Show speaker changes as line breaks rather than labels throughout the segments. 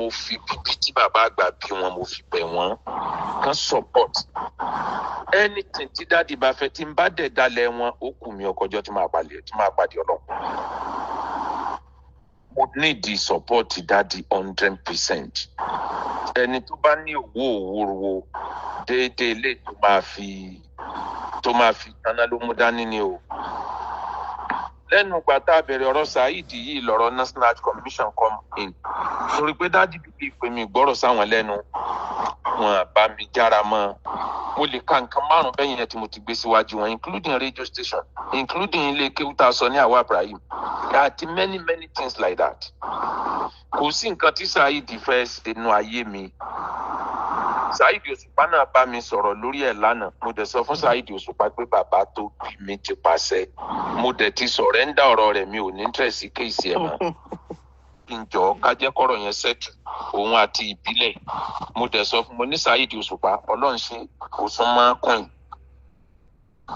mo fi bíbí tí bàbá àgbà bí wọn mo fi bẹ̀ wọ́n kan support anything tí dáàdi bá fẹ́ tí n bá dẹ̀ dalẹ̀ wọn ó kù mí ọkọjọ́ tí máa pàdé Ọlọ́run. Mo need the support dáàdi 100%. Ẹni tó bá ní owó òwúrò déédéé lè tó máa fi kaná ló mú dání ni o. Lẹ́nu ìgbà tá a bẹ̀rẹ̀ ọ̀rọ̀ Saheed yìí lọ́rọ̀ National Commission come in. Torí pé dáàdi bíbí pé mi gbọ́rọ̀ sáwọn lẹ́nu wọn bá mi jára mọ́. Mo lè ka nǹkan 5 bẹ́yìn yẹn tí mo ti gbé síwájú wọn, including radio station, including ilé kéwú tá a sọ ní Àwa Ibrahim, àti many things like that. Kò sí nǹkan tí Saheed fẹ́ ṣe nínú ayé mi. Saheed Òṣùpá náà bá mi sọ̀rọ̀ lórí ẹ̀ lánàá. Mo dẹ̀ sọ fún Saheed Òṣùpá pé bàbá tó bí mi ti pàṣẹ. Mo dẹ̀ ti sọ̀rẹ́ńdà ọ̀rọ̀ rẹ̀, mi ò ní interest kéèsì ẹ̀ mọ́. Ǹjọ́ ká jẹ́ kọ́rọ̀ yẹn settle òun àti ìbílẹ̀. Mo dẹ̀ sọ fún mo ní Saheed Òṣùpá Ọlọ́run ṣe kò sún mọ́ kọ́ìn.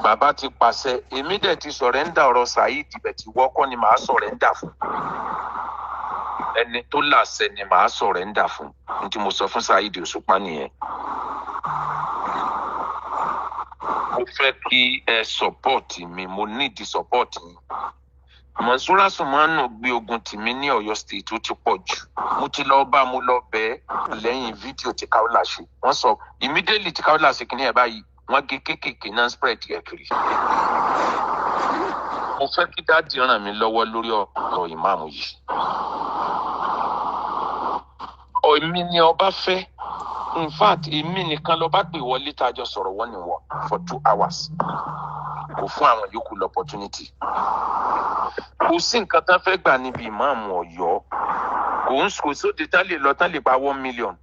Bàbá ti pàṣẹ, èmi dẹ̀ ti sọ̀rẹ́ńdà ọ̀rọ̀ Saheed ibẹ̀ tí wọ́kọ́ ni màá sọ̀rẹ́ńdà fún. Ẹni tó láṣẹ ni màá sọ̀rẹ́ńdà fún. Ní tí mo sọ fún Saheed Òṣùpá nìyẹn. Mo fẹ́ kí ẹ support mi, mo need the support yín. Mọ̀nsúrà Sùmánù gbé ogun tìmí ní Ọ̀yọ́ state ó ti pọ̀ jù. Mo ti lọ bá mo lọ bẹ́ẹ̀ lẹ́yìn fídíò tí Kaola ṣe. Wọ́n sọ immediately tí Kaola ṣe kìíní ẹ̀ báyìí wọ́n gé kéékèèké náà spread ẹ̀ kiri. Mo fẹ́ kí dáàdi ràn mí lọ́wọ́ lórí ọ̀rọ̀ ìmáàmù yìí. Èmi ni ọba fẹ́. In fact, èmi nìkan ló bá pè wọlé tá a jọ sọ̀rọ̀ one on one for 2 hours. Kò fún àwọn yòókù l'opportunity. Kò sí nǹkan tán fẹ́ gbà níbi ìmáàmù Ọ̀yọ́. Kò sóde tán lè lọ tán lè pa 1 million.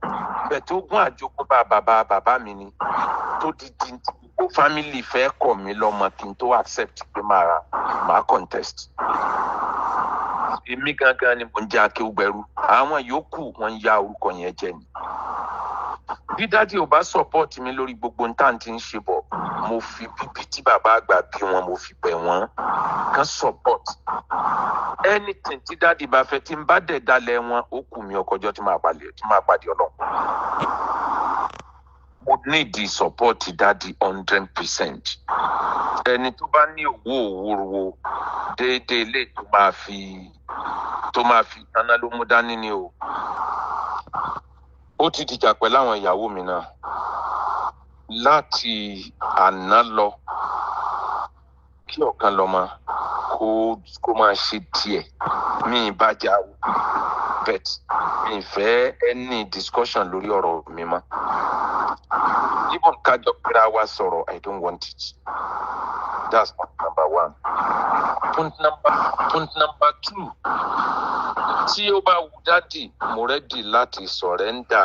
Bẹ́ẹ̀ tó gún àjogúnbá bàbá mi ni. Tó di gbogbo family fẹ́ kọ̀ mí lọ́mọ kí n tó accept pé màá contest. Èmi gangan ni mo ń jẹ́ akéwùgbẹ́rú. Àwọn yòókù wọ́n ń ya orúkọ yẹn jẹ ni. Bí dáàdi ò bá support mi lórí gbogbo nǹkan tí ń ṣe bọ̀, mo fi bíbí tí bàbá àgbà bí wọn mo fi bẹ̀ wọ́n kan support anything tí dáàdi bá fẹ́ tí n bá dẹ̀ dalẹ̀ wọn ó kù mí ọkọjọ́ tí máa pàdé Ọlọ́run. Mo need the support dáàdi 100%. Ẹni tó bá ní owó òwúrò déédéé lè tó máa fi kaná ló mú dání ni o. Ó ti dìjà pẹ̀lú àwọn ìyàwó mi náà láti àná lọ kí ọ̀kan lọ́mọ kó máa ṣe díẹ̀. Mi ìbájà o bet mi ìfẹ́ any discussion lórí ọ̀rọ̀ mi mọ́. Even kájọ pera wa sọ̀rọ̀, I don't want it. That's point number 1. Point number 2. Tí ó bá wù dáàdi, mo ready láti sọ̀rẹ́ńdà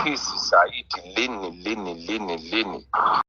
kéèsì Saheed lénìí.